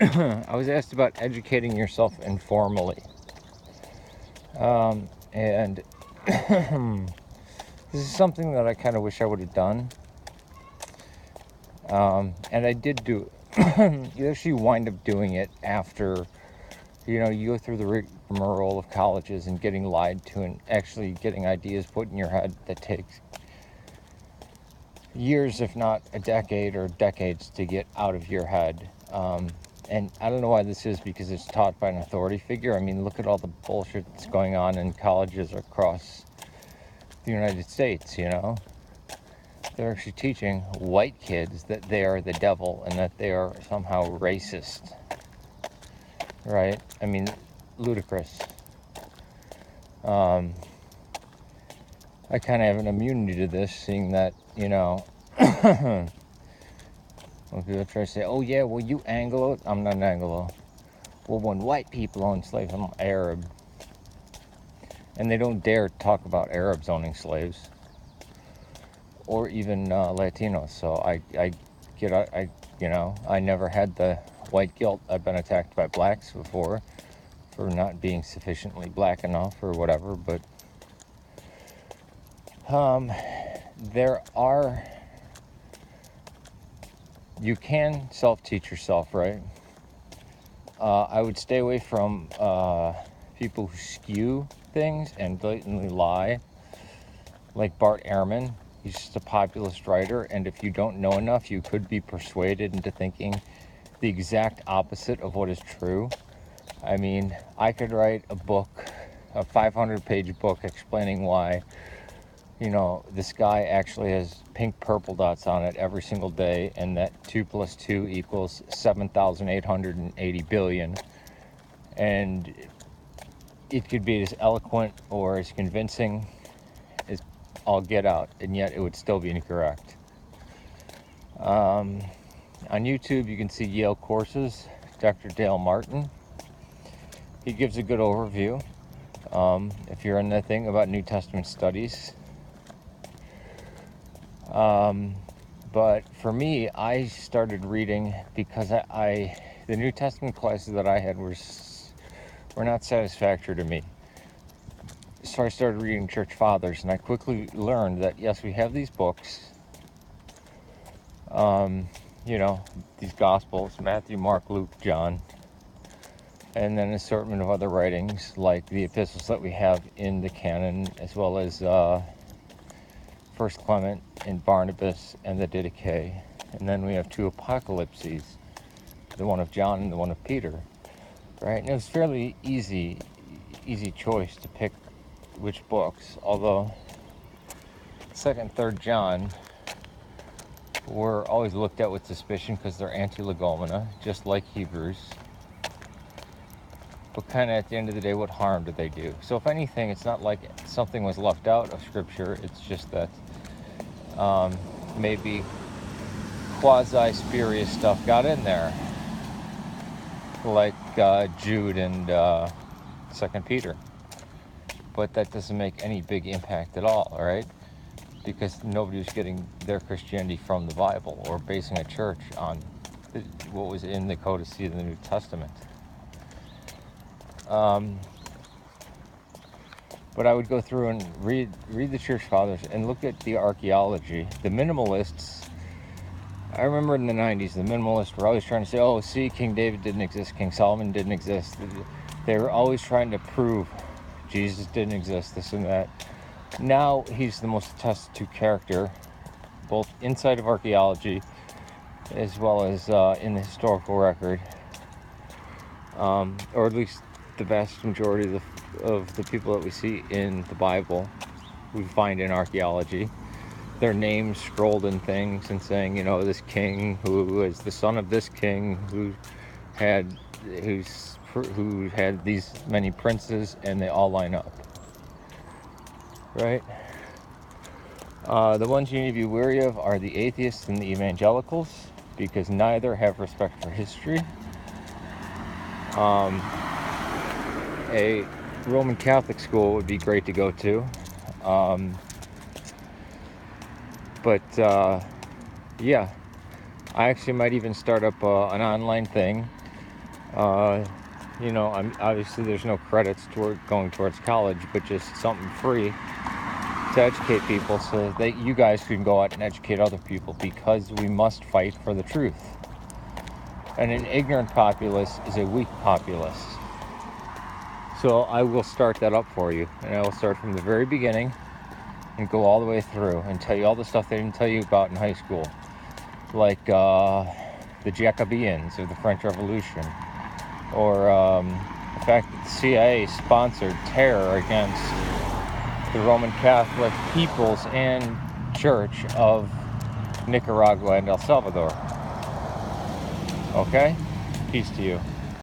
I was asked about educating yourself informally. And this is something that I kind of wish I would have done. And I did do it. You actually wind up doing it after, you go through the rigmarole of colleges and getting lied to and actually getting ideas put in your head that takes years, if not a decade or decades, to get out of your head. And I don't know why this is, because it's taught by an authority figure. I mean, look at all the bullshit that's going on in colleges across the United States, They're actually teaching white kids that they are the devil and that they are somehow racist, right? I mean, ludicrous. I kind of have an immunity to this, seeing that, when people try to say, oh yeah, well you Anglo, I'm not an Anglo. Well, when white people own slaves, I'm Arab. And they don't dare talk about Arabs owning slaves. Or even Latinos. So I never had the white guilt. I've been attacked by blacks before for not being sufficiently black enough or whatever, but you can self-teach yourself, right? I would stay away from people who skew things and blatantly lie, like Bart Ehrman. He's just a populist writer, and if you don't know enough, you could be persuaded into thinking the exact opposite of what is true. I mean, I could write a 500-page book explaining why, the sky actually has pink purple dots on it every single day, and that 2 + 2 equals 7,880 billion. And it could be as eloquent or as convincing as all get out, and yet it would still be incorrect. On YouTube, you can see Yale Courses, Dr. Dale Martin. He gives a good overview. If you're in the thing about New Testament studies. But for me, I started reading because the New Testament classes that I had were not satisfactory to me. So I started reading Church Fathers, and I quickly learned that yes, we have these books, these Gospels, Matthew, Mark, Luke, John, and then an assortment of other writings like the epistles that we have in the canon, as well as First Clement and Barnabas and the Didache. And then we have 2 apocalypses, the one of John and the one of Peter, right? And it was fairly easy choice to pick which books, although 2nd and 3rd John were always looked at with suspicion because they're anti-legomena, just like Hebrews. But kind of at the end of the day, what harm did they do? So if anything, it's not like something was left out of Scripture. It's just that maybe quasi-spurious stuff got in there, like Jude and 2nd Peter. But that doesn't make any big impact at all, right? Because nobody was getting their Christianity from the Bible or basing a church on what was in the codices of the New Testament. But I would go through and read the Church Fathers and look at the archaeology. The minimalists, I remember in the 90s, the minimalists were always trying to say, oh, see, King David didn't exist, King Solomon didn't exist. They were always trying to prove Jesus didn't exist, this and that. Now he's the most attested to character, both inside of archaeology as well as in the historical record, or at least the vast majority of the people that we see in the Bible, we find in archaeology. Their names scrolled in things and saying, this king who is the son of this king who had these many princes, and they all line up, right? The ones you need to be wary of are the atheists and the evangelicals, because neither have respect for history. A Roman Catholic school would be great to go to. Yeah, I actually might even start up an online thing You know, obviously there's no credits toward going towards college, but just something free to educate people so that you guys can go out and educate other people, because we must fight for the truth. And an ignorant populace is a weak populace. So I will start that up for you, and I will start from the very beginning and go all the way through and tell you all the stuff they didn't tell you about in high school, like the Jacobeans of the French Revolution, or the fact that the CIA sponsored terror against the Roman Catholic peoples and Church of Nicaragua and El Salvador. Okay? Peace to you.